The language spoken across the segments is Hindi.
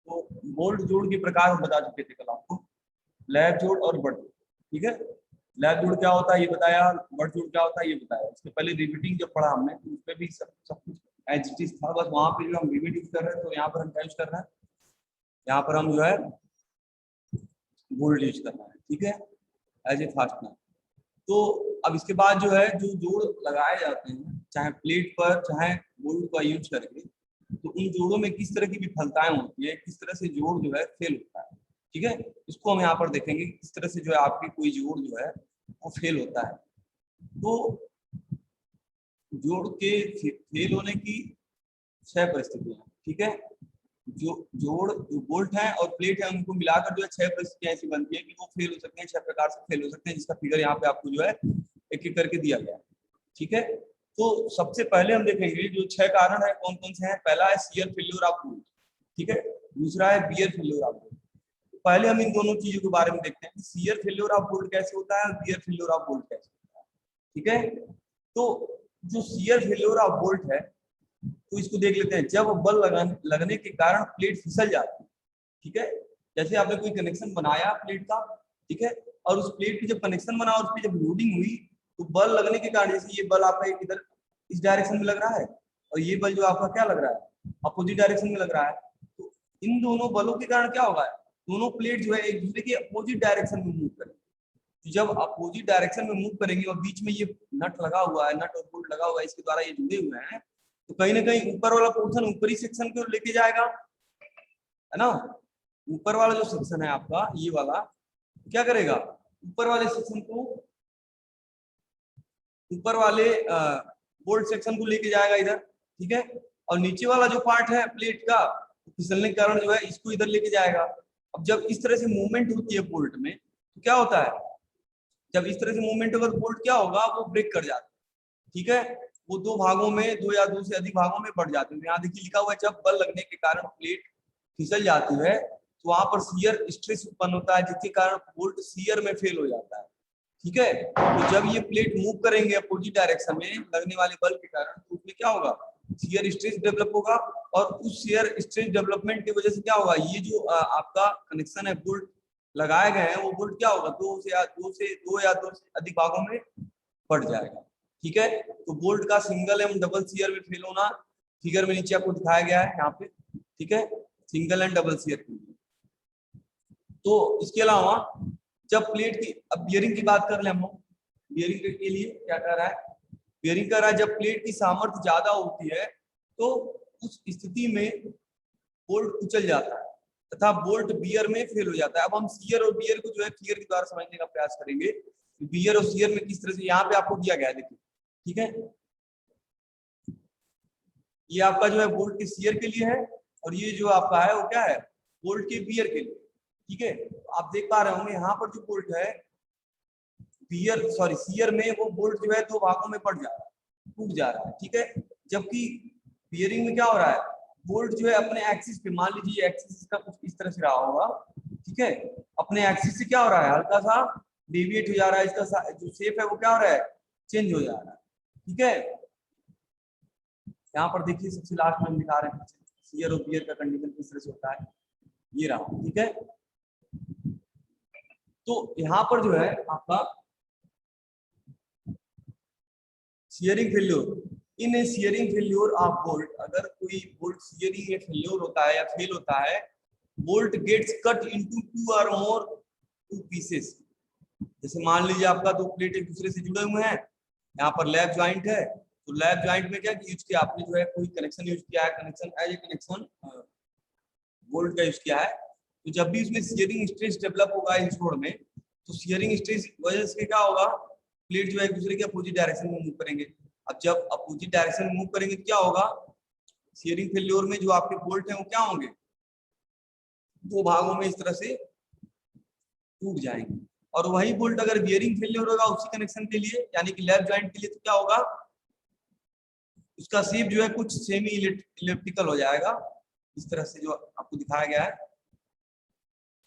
तो बोल्ट जोड़ के प्रकार हम बता चुके थे कल आपको, लैब जोड़ और बट जोड़। ठीक है, लैब जोड़ क्या होता है ये बताया, बट जोड़ क्या होता है ये बताया। उसके पहले रिपीटिंग जब पढ़ा हमने तो उसमें भी सब कुछ एज इट इज था, बस वहां पे जो हम रिपीट यूज कर रहे हैं तो यहाँ पर हम क्या यूज कर रहे हैं, यहाँ पर हम जो है बोल्ट यूज करना है। ठीक है, एज ए फास्टनर। तो अब इसके बाद जो है जो जोड़ लगाए जाते हैं चाहे प्लेट पर चाहे बोल्ट का यूज करके, तो उन जोड़ों में किस तरह की विफलताएं होती है, किस तरह से जोड़ जो है फेल होता है। ठीक है, इसको हम यहाँ पर देखेंगे किस तरह से जो है आपकी कोई जोड़ जो है वो फेल होता है। तो जोड़ के फेल होने की 6 परिस्थितियां। ठीक है, जो बोल्ट है और प्लेट है उनको मिलाकर जो है 6 परिस्थितियां ऐसी बनती है कि वो फेल हो सकते हैं, 6 प्रकार से फेल हो सकते हैं, जिसका फिगर यहाँ पे आपको जो है एक एक करके दिया गया है। ठीक है, तो सबसे पहले हम देखेंगे जो 6 कारण है कौन कौन से हैं। पहला है शियर फेल्योर ऑफ बोल्ट। ठीक है, दूसरा है बियर फेल्योर ऑफ बोल्ट। पहले हम इन दोनों चीजों के बारे में देखते हैं कि शियर फेल्योर ऑफ बोल्ट कैसे होता है और बियर फेल्योर ऑफ बोल्ट कैसे होता है। ठीक है, तो जो शियर फेल्योर ऑफ बोल्ट है तो इसको देख लेते हैं। जब बल लगने के कारण प्लेट फिसल जाती है। ठीक है, जैसे आपने कोई कनेक्शन बनाया प्लेट का, ठीक है, और उस प्लेट की जब कनेक्शन बना और उस पर जब लोडिंग हुई तो बल लगने के कारण, जैसे ये बल आपका इधर इस डायरेक्शन में लग रहा है और ये बल जो आपका क्या लग रहा है अपोजिट डायरेक्शन में लग रहा है, तो इन दोनों बलों के कारण क्या होगा, दोनों प्लेट जो है एक दूसरे के अपोजिट डायरेक्शन में मूव करेंगे। जब अपोजिट डायरेक्शन में मूव करेंगे और बीच में ये नट लगा हुआ है, नट और बोल्ट लगा हुआ है, इसके द्वारा ये जुड़े हुए हैं, तो कहीं ना कहीं ऊपर वाला पोर्शन ऊपरी सेक्शन को लेके जाएगा, है ना। ऊपर वाला जो सेक्शन है आपका ये वाला क्या करेगा, ऊपर वाले सेक्शन को, ऊपर वाले बोल्ट सेक्शन को लेके जाएगा इधर। ठीक है, और नीचे वाला जो पार्ट है प्लेट का फिसलने के कारण जो है इसको इधर लेके जाएगा। अब जब इस तरह से मूवमेंट होती है बोल्ट में तो क्या होता है, जब इस तरह से मूवमेंट होगा तो बोल्ट क्या होगा, वो ब्रेक कर जाता है। ठीक है, वो दो भागों में, दो या दो से अधिक भागों में बढ़ जाते हैं। यहाँ देखिए लिखा हुआ है जब बल लगने के कारण प्लेट फिसल जाती है तो वहां पर शियर स्ट्रेस उत्पन्न होता है, जिसके कारण बोल्ट शियर में फेल हो जाता है। ठीक है, तो जब ये प्लेट मूव करेंगे अपोजिट डायरेक्शन में लगने वाले बल के कारण तो उसमें क्या होगा, शियर स्ट्रेस डेवलप होगा, और उस शियर स्ट्रेस डेवलपमेंट की वजह से क्या होगा, ये जो आपका कनेक्शन है बोल्ट लगाए गए हैं वो बोल्ट क्या होगा, दो या दो से अधिक भागों में बढ़ जाएगा। ठीक है, तो बोल्ट का सिंगल एंड डबल शियर में फेल होना फिगर में नीचे आपको दिखाया गया है यहाँ पे। ठीक है, सिंगल एंड डबल शियर के लिए। तो इसके अलावा जब प्लेट की, अब बियरिंग की बात कर ले हम लोग, बियरिंग के लिए क्या कर रहा है, बियरिंग कर रहा है जब प्लेट की सामर्थ्य ज्यादा होती है तो उस स्थिति में बोल्ट कुचल जाता है तथा बोल्ट बियर में फेल हो जाता है। अब हम शियर और बियर को जो है फिगर के द्वारा समझने का प्रयास करेंगे, बियर और शियर में किस तरह से, यहाँ पे आपको दिया गया है देखिए। ठीक है, ये आपका जो है बोल्ट के शियर के लिए है और ये जो आपका है वो क्या है, बोल्ट के बियर के लिए। ठीक है, आप देख पा रहे होंगे यहाँ पर जो बोल्ट है बियर सॉरी शियर में वो बोल्ट जो है दो भागों में बढ़ जा रहा है, टूट जा रहा है। ठीक है, जबकि बियरिंग में क्या हो रहा है, बोल्ट जो है अपने एक्सिस पे, मान लीजिए एक्सिस इसका कुछ इस तरह से रहा होगा। ठीक है, अपने एक्सिस से क्या हो रहा है, हल्का सा डेविएट हो जा रहा है, इसका जो शेप है वो क्या हो रहा है, चेंज हो जा रहा है। ठीक है, यहाँ पर देखिए सबसे लास्ट में हम दिखा रहे हैं शियर और बियर का कंडीशन किस तरह से होता है, ये रहा। ठीक है, तो यहाँ पर जो है आपका shearing failure, in shearing failure of bolt, अगर कोई बोल्ट शियरिंग में फेल्योर होता है या फेल होता है, bolt gets cut into two or more two pieces. जैसे मान लीजिए आपका दो प्लेट एक दूसरे से जुड़े हुए हैं, यहाँ पर लैब ज्वाइंट है, तो लैब ज्वाइंट में क्या यूज किया आपने, जो है कोई कनेक्शन यूज किया है, connection as a connection bolt का यूज किया है। तो जब भी उसमें शियरिंग स्ट्रेस डेवलप होगा इस जोड़ में, तो शियरिंग स्ट्रेस वजह से क्या होगा, प्लेट जो है एक दूसरे के अपोजिट डायरेक्शन में मूव करेंगे। अब जब अपोजिट डायरेक्शन में मूव करेंगे तो क्या होगा, शियरिंग फेल्योर में जो आपके बोल्ट हैं वो क्या होंगे, दो भागों में इस तरह से टूट जाएंगे। और वही बोल्ट अगर बियरिंग फेल्योर होगा उसी कनेक्शन के लिए यानी कि लैब ज्वाइंट के लिए, तो क्या होगा, उसका शेप जो है कुछ सेमी इलिप्टिकल हो जाएगा, इस तरह से जो आपको दिखाया गया है,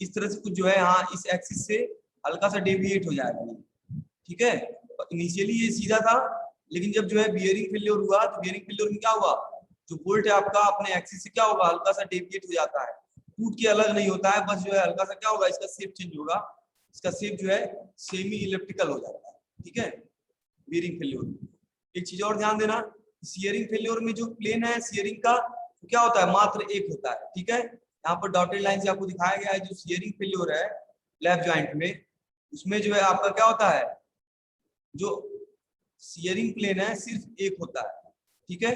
इस तरह से कुछ जो है यहाँ इस एक्सिस से हल्का सा डेविएट हो जाएगा। ठीक है, इनिशियली ये सीधा था, लेकिन जब जो है बियरिंग फेल्योर हुआ तो बियरिंग फेल्योर में क्या हुआ, जो बोल्ट है आपका अपने एक्सिस से क्या होगा, हल्का सा डेविएट हो जाता है। टूट के अलग नहीं होता है, बस जो है हल्का सा क्या होगा, इसका शेप चेंज होगा, इसका शेप जो है सेमी इलिप्टिकल हो जाता है, ठीक है, बियरिंग फेल्योर। एक चीज और ध्यान देना, शियरिंग फेल्योर में जो प्लेन है शियरिंग का तो क्या होता है, मात्र एक होता है, ठीक है। यहाँ पर डॉटेड लाइन से आपको दिखाया गया है जो शियरिंग फेल्योर है लैप जॉइंट में, उसमें जो है आपका क्या होता है, जो शियरिंग प्लेन है सिर्फ एक होता है, ठीक है,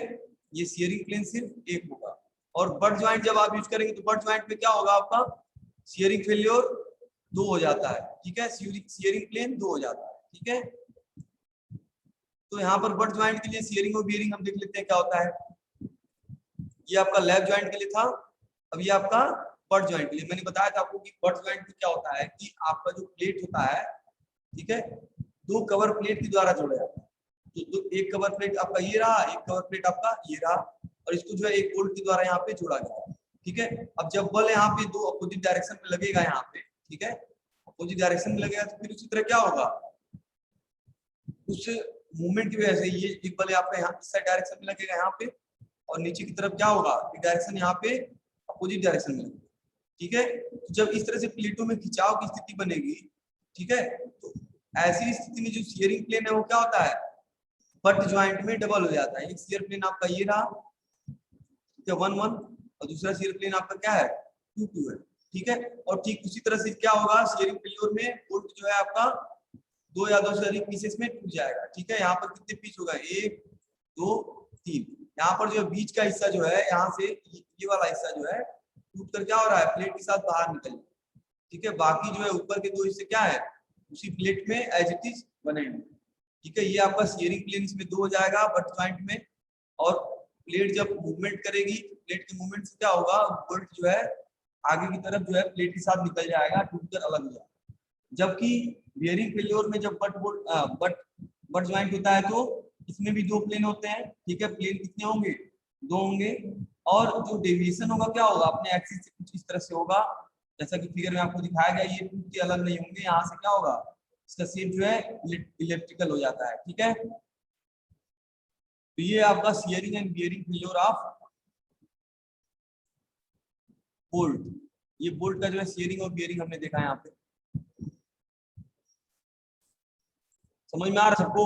ये शियरिंग प्लेन सिर्फ एक होगा। और बट जॉइंट जब आप यूज करेंगे तो बट जॉइंट में क्या होगा, आपका शियरिंग फेल्योर 2 हो जाता है, ठीक है, शियरिंग प्लेन 2 हो जाता है, ठीक है। तो यहाँ पर बट जॉइंट के लिए शियरिंग और बियरिंग हम देख लेते हैं क्या होता है। ये आपका लैप जॉइंट के लिए था, अब ये आपका बट जॉइंट के लिए। मैंने बताया था आपको कि बट जॉइंट में क्या होता है कि आपका जो प्लेट होता है, ठीक है, 2 कवर प्लेट के द्वारा जोड़ा जाता है। तो एक कवर प्लेट आपका ये रहा, एक कवर प्लेट आपका ये रहा, और इसको जो है एक बोल्ट के द्वारा यहाँ पे जोड़ा गया, ठीक है। अब जब बल यहाँ पे 2 अपोजिट डायरेक्शन में लगेगा यहाँ पे, ठीक है, अपोजिट डायरेक्शन में लगेगा तो फिर उसी तरह क्या होगा, उस मूवमेंट की वजह से ये एक बल आपका यहाँ इस साइड डायरेक्शन में लगेगा यहाँ पे, और नीचे की तरफ क्या होगा, एक डायरेक्शन यहाँ पे अपोजिट डायरेक्शन में, ठीक है। तो जब इस तरह से प्लेटों में खिंचाव की स्थिति बनेगी, ठीक है, तो ऐसी स्थिति में जो शियरिंग प्लेन है वो क्या होता है, बट ज्वाइंट में डबल हो जाता है। एक शियर प्लेन आपका ये रहा, ठीक है, 1 1, और दूसरा शियर प्लेन आपका क्या है, 2 2 है, ठीक है। और ठीक उसी तरह से क्या होगा, शियरिंग फेल्योर में बोल्ट जो है आपका 2 या 2 से अधिक पीसेस में टूट जाएगा, ठीक है। यहाँ पर कितने पीस होगा, 1 2 3, यहाँ पर जो बीच का हिस्सा जो है यहाँ से ये वाला हिस्सा जो है टूट कर क्या हो रहा है, प्लेट के साथ बाहर निकल, ठीक है। बाकी जो है ऊपर के 2 हिस्से क्या है, उसी प्लेट में एज इट इज बने हुए, ठीक है। ये आपका शियरिंग प्लेन इसमें 2 हो जाएगा बट जॉइंट में, और प्लेट जब मूवमेंट करेगी प्लेट के मूवमेंट से क्या होगा, बोल्ट जो है आगे की तरफ जो है प्लेट के साथ निकल जाएगा, टूटकर अलग हो जाएगा। जबकि बियरिंग फेल्योर में जब बट जॉइंट होता है तो इसमें भी 2 प्लेन होते हैं, ठीक है। प्लेन कितने होंगे, 2 होंगे, और जो डेविएशन होगा क्या होगा, अपने एक्सिस से कुछ इस तरह से होगा, जैसा कि फिगर में आपको दिखाया गया, ये टूट के अलग नहीं होंगे, यहाँ से क्या होगा, इसका शेप जो है इलेक्ट्रिकल हो जाता है, ठीक है। तो ये आपका shearing and bearing failure of bolt. ये बोल्ट का जो है शियरिंग और बियरिंग हमने देखा है यहाँ पे, समझ में आ रहा सबको,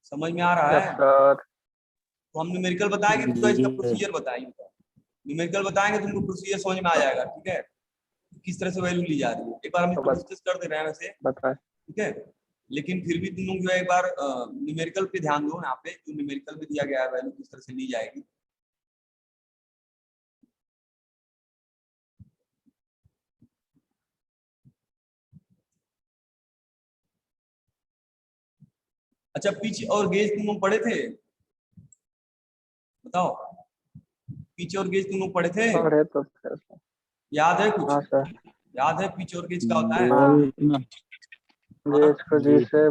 समझ में आ रहा है। तो हम न्यूमेरिकल बताएंगे, तो इसका प्रोसीजर बताएंगे, न्यूमेरिकल बताएंगे तुमको प्रोसीजर समझ में आ जाएगा, ठीक है, किस तरह से वैल्यू ली जा रही है। एक बार हम इसको डिस्कस कर दे रहे हैं वैसे, ठीक है, लेकिन फिर भी तुम लोग जो है एक बार न्यूमेरिकल पे ध्यान दो, यहाँ पे जो न्यूमेरिकल में दिया गया है वैल्यू किस तरह से ली जाएगी। अच्छा, पिच और गेज तुम लोग पढ़े थे, बताओ, पिच और गेज तुम लोग पढ़े थे, तो याद है कुछ? हाँ सर, याद है पिच और गेज का होता है? गेज को जी से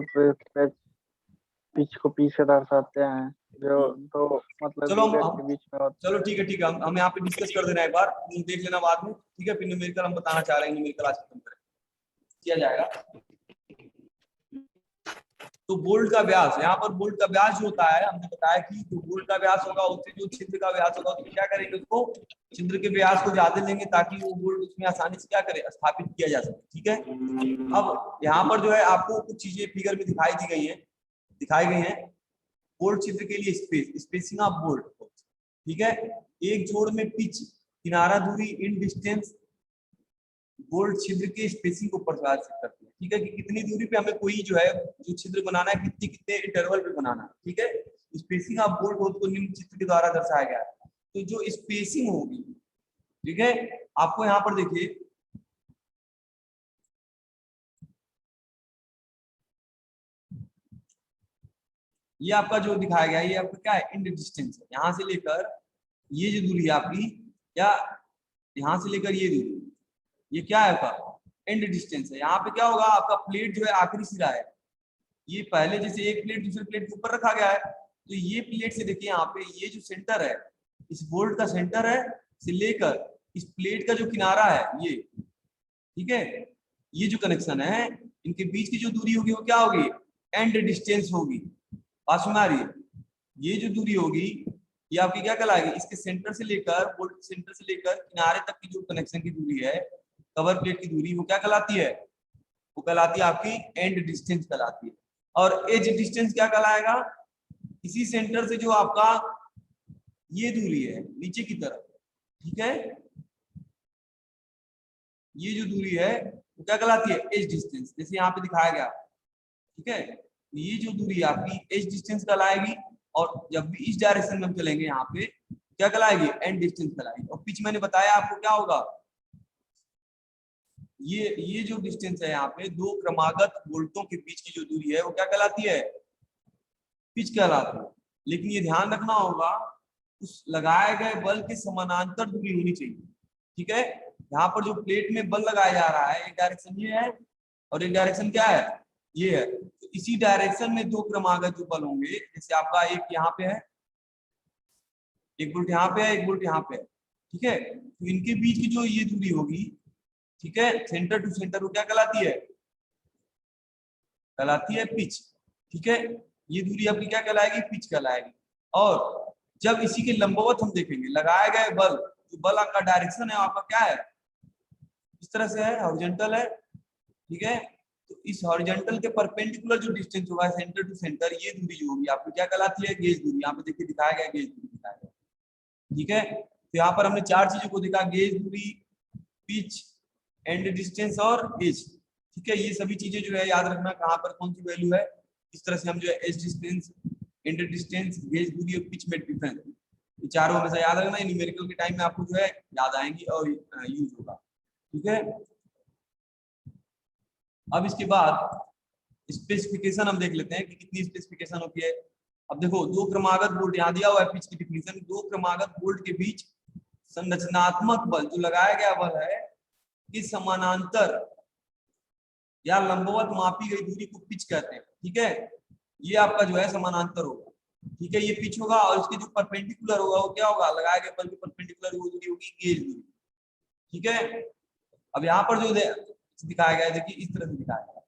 पिच को पी से दर्शाते हैं, जो तो मतलब चलो के बीच में होता चलो ठीक है, हम यहाँ पे डिस्कस कर देना एक बार, तुम देख लेना बाद में, ठीक है। फिर न्यूमेरिकल हम बताना चाह रहे हैं, न्यूमेरिकल आज खत्म करें किया जाएगा। तो बोल्ट का व्यास, यहाँ पर बोल्ट का व्यास जो होता है, हमने बताया कि जो बोल्ट का व्यास होगा उससे जो छिद्र का व्यास होगा तो क्या करेंगे, उसको छिद्र के व्यास को ज्यादा लेंगे ताकि वो बोल्ट उसमें आसानी से क्या करे, स्थापित किया जा सके, ठीक है। अब यहाँ पर जो है आपको कुछ चीजें फिगर में दिखाई गई हैं। बोल्ट छिद्र के लिए स्पेसिंग ऑफ बोल्ट, ठीक है। एक जोड़ में पिच किनारा दूरी इन डिस्टेंस बोल्ट छिद्र के स्पेसिंग को प्रदर्शित करती है, ठीक है, कि कितनी दूरी पे हमें कोई जो है जो छिद्र बनाना है, कितने इंटरवल पे बनाना है, ठीक है। स्पेसिंग ऑफ बोल्ट होल को निम्न चित्र के द्वारा दर्शाया गया है। तो जो स्पेसिंग होगी, ठीक है, आपको यहाँ पर देखिए ये आपका जो दिखाया गया है, ये आपका क्या है, इंड डिस्टेंस है, यहाँ से लेकर ये जो दूरी है आपकी, या यहाँ से लेकर ये दूरी, ये क्या है आपका एंड डिस्टेंस है। यहाँ पे क्या होगा, आपका प्लेट जो है आखिरी सिरा है, ये पहले जैसे एक प्लेट दूसरे प्लेट के ऊपर रखा गया है, तो ये प्लेट से देखिए यहाँ पे ये जो सेंटर है, इस बोल्ट का सेंटर है से लेकर इस प्लेट का जो किनारा है ये, ठीक है, ये जो कनेक्शन है इनके बीच की जो दूरी होगी वो क्या होगी, एंड डिस्टेंस होगी। बात सुना रही है, ये जो दूरी होगी ये आपकी क्या कहलाएगी, इसके सेंटर से लेकर बोल्ट सेंटर से लेकर किनारे तक की जो कनेक्शन की दूरी है, कवर प्लेट की दूरी, वो क्या कहलाती है, वो कहलाती है आपकी एंड डिस्टेंस कहलाती है। और एज डिस्टेंस क्या कहलाएगा, इसी सेंटर से जो आपका ये दूरी है नीचे की तरफ, ठीक है, ये जो दूरी है वो क्या कहलाती है, एज डिस्टेंस, जैसे यहाँ पे दिखाया गया, ठीक है। ये जो दूरी आपकी एज डिस्टेंस कहलाएगी, और जब भी इस डायरेक्शन में हम चलेंगे यहाँ पे क्या कहलाएगी, एंड डिस्टेंस कहलाएगी। और पिच मैंने बताया आपको क्या होगा, ये जो डिस्टेंस है यहाँ पे दो क्रमागत बोल्टों के बीच की जो दूरी है वो क्या कहलाती है, पिच कहलाती है। लेकिन ये ध्यान रखना होगा उस लगाए गए बल के समानांतर दूरी होनी चाहिए, ठीक है। यहाँ पर जो प्लेट में बल लगाया जा रहा है, एक डायरेक्शन ये है और एक डायरेक्शन क्या है, ये है। तो इसी डायरेक्शन में दो क्रमागत जो बल होंगे, जैसे आपका एक यहाँ पे है, एक बोल्ट यहाँ पे है, एक बोल्ट यहाँ पे है, ठीक है। तो इनके बीच की जो ये दूरी होगी, ठीक है, सेंटर टू सेंटर, वो क्या कहलाती है, कहलाती है पिच, ठीक है। ये दूरी आपकी क्या कहलाएगी, पिच कहलाएगी। और जब इसी के लंबवत हम देखेंगे लगाए गए बल, जो बल आपका डायरेक्शन है आपका क्या है, इस तरह से है, हॉरिजॉन्टल है, ठीक है। तो इस हॉरिजॉन्टल के परपेंडिकुलर जो डिस्टेंस होगा सेंटर टू सेंटर, ये दूरी जो होगी आपकी क्या कहलाती है, गेज दूरी। यहाँ पे देखिए दिखाया गया गेज दूरी दिखाया गया, ठीक है। तो यहाँ पर हमने चार चीजों को देखा, गेज दूरी, पिच, एंड डिस्टेंस और एज, ठीक है। ये सभी चीजें जो है याद रखना कहाँ पर कौन सी वैल्यू है, इस तरह से हम जो है edge distance, end distance, gauge दूरी और पिच में डिफरेंस, ये चारों हमेशा याद रखना, न्यूमेरिकल के टाइम में आपको जो है याद आएंगी और यूज होगा, ठीक है। अब इसके बाद स्पेसिफिकेशन हम देख लेते हैं कि कितनी स्पेसिफिकेशन होती है। अब देखो दो क्रमागत बोल्ट, यहाँ दिया हुआ है पिच की डिफिनीशन, दो क्रमागत बोल्ट के बीच संरचनात्मक बल जो लगाया गया बल है कि समानांतर या लंबवत मापी गई दूरी को पिच कहते हैं, ठीक है। ये आपका जो है समानांतर होगा, ठीक है, ये पिच होगा। और इसके जो परपेंडिकुलर होगा वो क्या होगा, लगाए गए बल के परपेंडिकुलर वो दूरी होगी गेज दूरी, ठीक है। अब यहाँ पर जो दिखाया गया है देखिए इस तरह से दिखाया गया,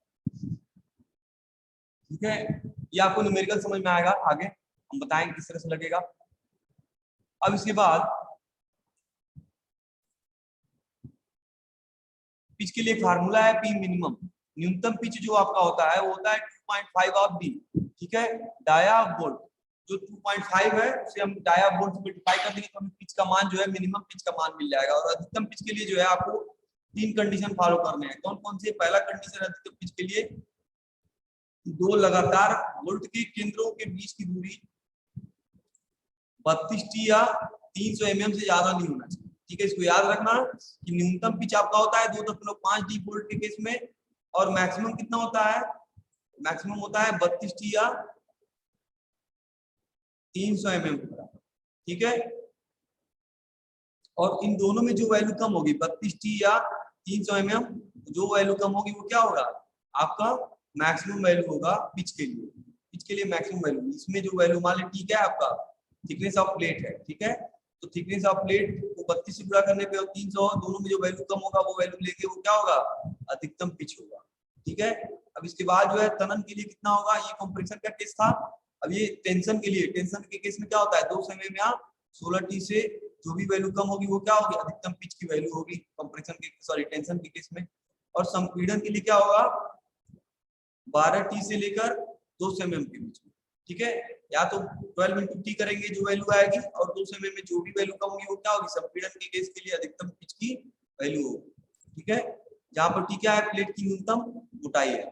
ठीक है। ये आपको न्यूमेरिकल समझ में आएगा, आगे हम बताएंगे किस तरह से लगेगा। अब इसके बाद पिच के लिए फार्मूला है पी मिनिमम, न्यूनतम पिच जो आपका होता है वो होता है 2.5 ऑफ डी, ठीक है, डाया बोल्ट। जो 2.5 है उसे हम डाया बोल्ट से मल्टीप्लाई कर देंगे तो हमें पिच का मान जो है मिनिमम पिच का मान मिल जाएगा। और अधिकतम पिच के लिए जो है आपको तीन कंडीशन फॉलो करने हैं। कौन कौन से, पहला कंडीशन अधिकतम पिच के लिए, दो लगातार बोल्ट के केंद्रों के बीच की दूरी 32 टी या 300 mm से ज्यादा नहीं होना चाहिए, ठीक है। इसको याद रखना कि न्यूनतम पिच आपका होता है 2.5 डी बोल्ट के केस में, और मैक्सिमम कितना होता है, मैक्सिमम होता है 32 टी या 300 mm, ठीक है। और इन दोनों में जो वैल्यू कम होगी 32 टी या 300 mm, जो वैल्यू कम होगी वो क्या होगा, आपका मैक्सिमम वैल्यू होगा पिच के लिए। पिच के लिए मैक्सिमम वैल्यू, इसमें जो वैल्यू मान ली ठीक है आपका थिकनेस ऑफ प्लेट है, ठीक है। तो थिकनेस ऑफ प्लेट को 32 से गुणा करने पे और 300, दोनों में जो वैल्यू कम होगा वो वैल्यू लेके वो क्या होगा, अधिकतम पिच होगा, ठीक है। अब इसके बाद जो है तनन के लिए कितना होगा, ये कंप्रेशन का केस था। अब ये टेंशन के लिए, टेंशन के केस में क्या होता है 2 समय में 16 टी से जो भी वैल्यू कम होगी वो क्या होगी, अधिकतम पिच की वैल्यू होगी कंप्रेशन के, सॉरी टेंशन के केस में। और संपीड़न के लिए क्या होगा, 12 टी से लेकर 2 mm के बीच में, ठीक है। या तो 12 इंटू टी करेंगे जो वैल्यू आएगी, और 2 समय में जो भी वैल्यू कम होगी वो क्या होगी, संपीड़न के केस के लिए अधिकतम पिच की वैल्यू होगी, ठीक है। जहां पर टी क्या है, प्लेट की न्यूनतम मोटाई है।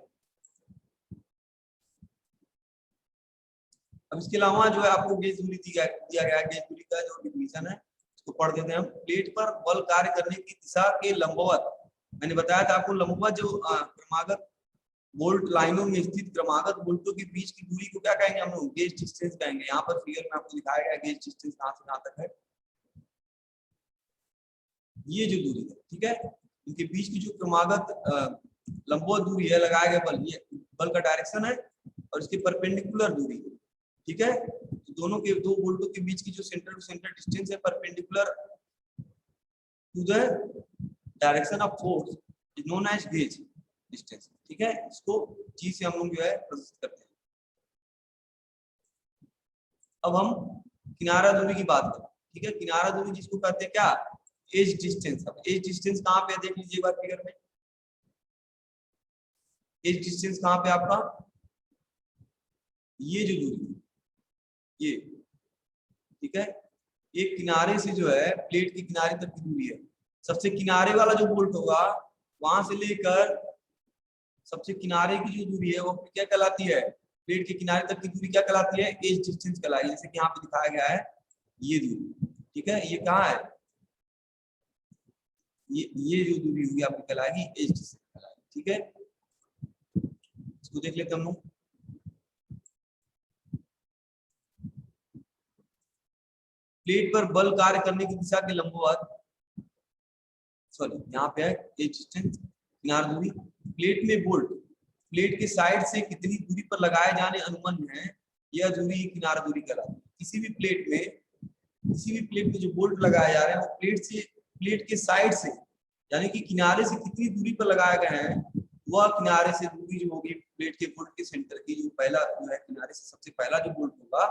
अब इसके अलावा जो है आपको गेज दूरी दिया गया है, गेज दूरी का जो डिफिनीशन है उसको पढ़ देते हैं हम। प्लेट पर बल कार्य करने की दिशा के लंबवत, मैंने बताया था आपको लंबवत जो क्रमागत बोल्ट लाइनों में स्थित क्रमागत बोल्टों के बीच की दूरी को क्या कहेंगे हम लोग, गेज डिस्टेंस कहेंगे। यहाँ पर फिगर में आपको दिखाया गया गेज डिस्टेंस कहाँ से कहाँ तक है, ये जो दूरी है, ठीक है। इनके बीच की जो क्रमागत लंबवत दूरी है लगाया गया बल, ये बल का डायरेक्शन है और इसके परपेंडिकुलर दूरी, ठीक है। तो दोनों के दो बोल्टों के बीच की जो सेंटर टू सेंटर डिस्टेंस है perpendicular to the direction of force is known as gauge distance, ठीक है। इसको जी से हम लोग जो है प्रदर्शित करते हैं। अब हम किनारा दूरी की बात करें, ठीक है, किनारा दूरी जिसको कहते हैं क्या, एज डिस्टेंस। अब एज डिस्टेंस कहाँ पे है देख लीजिए एक बार फिगर में, एज डिस्टेंस कहाँ पे आपका, ये जो दूरी ये, ठीक है, एक किनारे से जो है प्लेट के किनारे तक की दूरी है। सबसे किनारे वाला जो बोल्ट होगा वहां से लेकर सबसे किनारे की जो दूरी है वो क्या कहलाती है, प्लेट के किनारे तक की दूरी क्या कहलाती है, एज डिस्टेंस कहलाती है। जैसे कि यहाँ पे दिखाया गया है ये दूरी, ठीक है, ये कहाँ है, ये जो दूरी होगी आपकी कहलाएगी एज डिस्टेंस कहलाएगी, ठीक है। इसको देख लेते हम लोग। प्लेट पर बल कार्य करने की दिशा के लंबवत, सॉरी यहाँ पे है एज डिस्टेंस किनार दूरी, प्लेट में बोल्ट प्लेट के साइड से कितनी दूरी पर लगाए जाने अनुमन है, यह दूरी किनार दूरी कहलाती है। किसी भी प्लेट में जो बोल्ट लगाए जा रहे हैं वो प्लेट के साइड से यानी कि किनारे से कितनी दूरी पर लगाए गए हैं, वह किनारे से दूरी जो होगी प्लेट के बोल्ट के सेंटर की जो पहला जो है किनारे से सबसे पहला जो बोल्ट होगा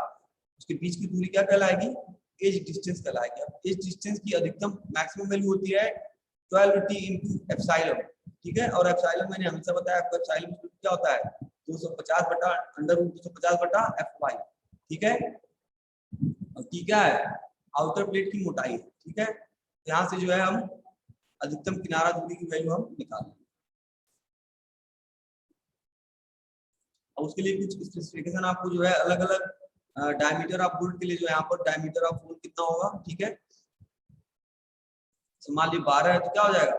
उसके बीच की दूरी क्या कहलाएगी, एज डिस्टेंस कहलाएगी। एज डिस्टेंस की अधिकतम मैक्सिमम वैल्यू होती है 12t into एप्सिलॉन, ठीक है, और एप्सिलॉन मैंने हमेशा बताया आपको, एप्सिलॉन क्या होता है 250 बटा अंडर रूट 250 बटा fy, ठीक है, और t क्या है आउटर प्लेट की मोटाई है, ठीक है। यहाँ से जो है हम अधिकतम किनारा दूरी की वैल्यू हम निकाल लेंगे। और उसके लिए कुछ स्पेसिफिकेशन आपको जो है अलग अलग डायमीटर ऑफ बोल्ट के लिए जो है यहाँ पर डायमीटर ऑफ बोल्ट कितना होगा, ठीक है, मान लीजिए 12 है तो क्या हो जाएगा,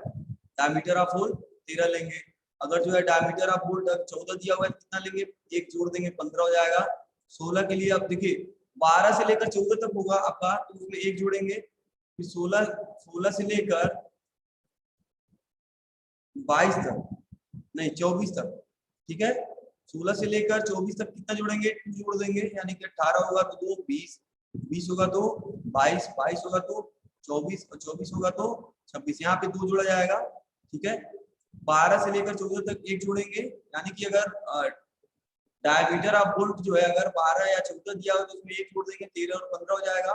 डायमीटर ऑफ बोल्ट 13 लेंगे। अगर जो है डायमीटर ऑफ बोल्ट 14 दिया हुआ है कितना लेंगे, एक जोड़ देंगे 15 हो जाएगा। 16 के लिए अब देखिए 12 से लेकर 14 तक होगा आपका, तो उसमें एक जोड़ेंगे, फिर 16 से लेकर 22 तक, नहीं 24 तक, ठीक है, 16 से लेकर 24 तक कितना जोड़ेंगे, 2 जोड़ देंगे, यानी कि 18 होगा तो 2, 20 होगा तो 22, 22 होगा तो 24 और 24 होगा तो 26, यहाँ पे 2 जोड़ा जाएगा, ठीक है। 12 से लेकर 14 तक एक जोड़ेंगे, यानी कि अगर डायमीटर ऑफ बोल्ट जो है अगर 12 या 14 दिया हो तो उसमें एक जोड़ देंगे, 13 और 15 हो जाएगा।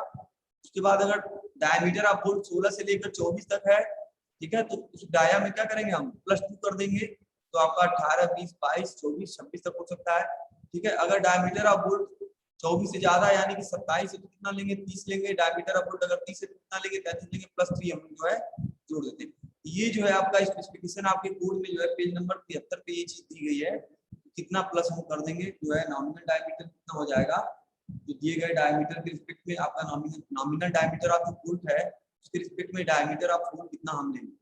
उसके बाद अगर डायमीटर ऑफ बोल्ट 16 से लेकर 24 तक है, ठीक है, तो उस डाया में क्या करेंगे हम +2 कर देंगे, तो आपका 18, 20, 22, 24, 26 तक हो सकता है, ठीक है। अगर डायमीटर ऑफ बोल्ट 24 से ज्यादा यानी कि 27 है तो कितना लेंगे, 30 लेंगे। डायमीटर ऑफ बोल्ट अगर 30 है तो कितना लेंगे, 33 लेंगे, +3 हम जो है जोड़ देते हैं। ये जो है आपका स्पेसिफिकेशन आपके कोड में जो है पेज नंबर 73 पे ये चीज दी गई है, कितना प्लस हम कर देंगे जो है नॉमिनल डायमीटर कितना हो जाएगा, तो दिए गए डायमीटर के रिस्पेक्ट में आपका नॉमिनल डायमीटर ऑफ जो बोल्ट है उसके रिस्पेक्ट में डायमीटर ऑफ बोल्ट कितना हम लेंगे,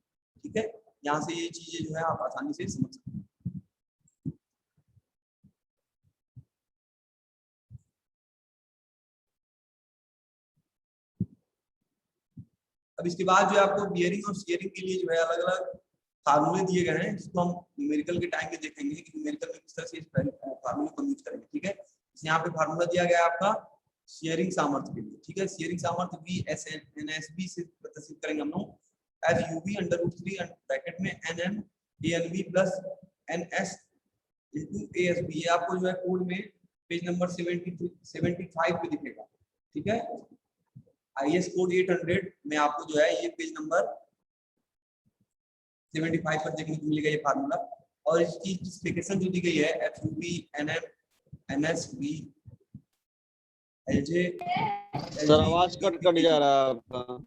ठीक है। यहाँ से ये चीजें जो है आप आसानी से समझ सकते हैं। अब इसके बाद जो है आपको बियरिंग और स्टीयरिंग के लिए जो है अलग अलग फार्मूले दिए गए हैं, जिसको हम न्यूमेरिकल के टाइम पे देखेंगे कि न्यूमेरिकल में किस तरह से इस फार्मूले को यूज करेंगे, ठीक है। यहाँ पे फार्मूला दिया गया है आपका शेयरिंग सामर्थ्य के लिए, ठीक है। शेयरिंग सामर्थ्य VSNSB से प्रदर्शित करेंगे हम लोग, FUB √3 ब्रैकेट में NN ANB plus NS into ASB, ये आपको जो है कोड में पेज नंबर 75 पे दिखेगा, ठीक है। IS कोड 800 में आपको जो है ये पेज नंबर 75 पर देखने को मिलेगा ये फार्मूला, और इसकी स्पेसिफिकेशन जो दी गई है FUB NM NSB LJ sir आवाज कट जा रहा है आपका।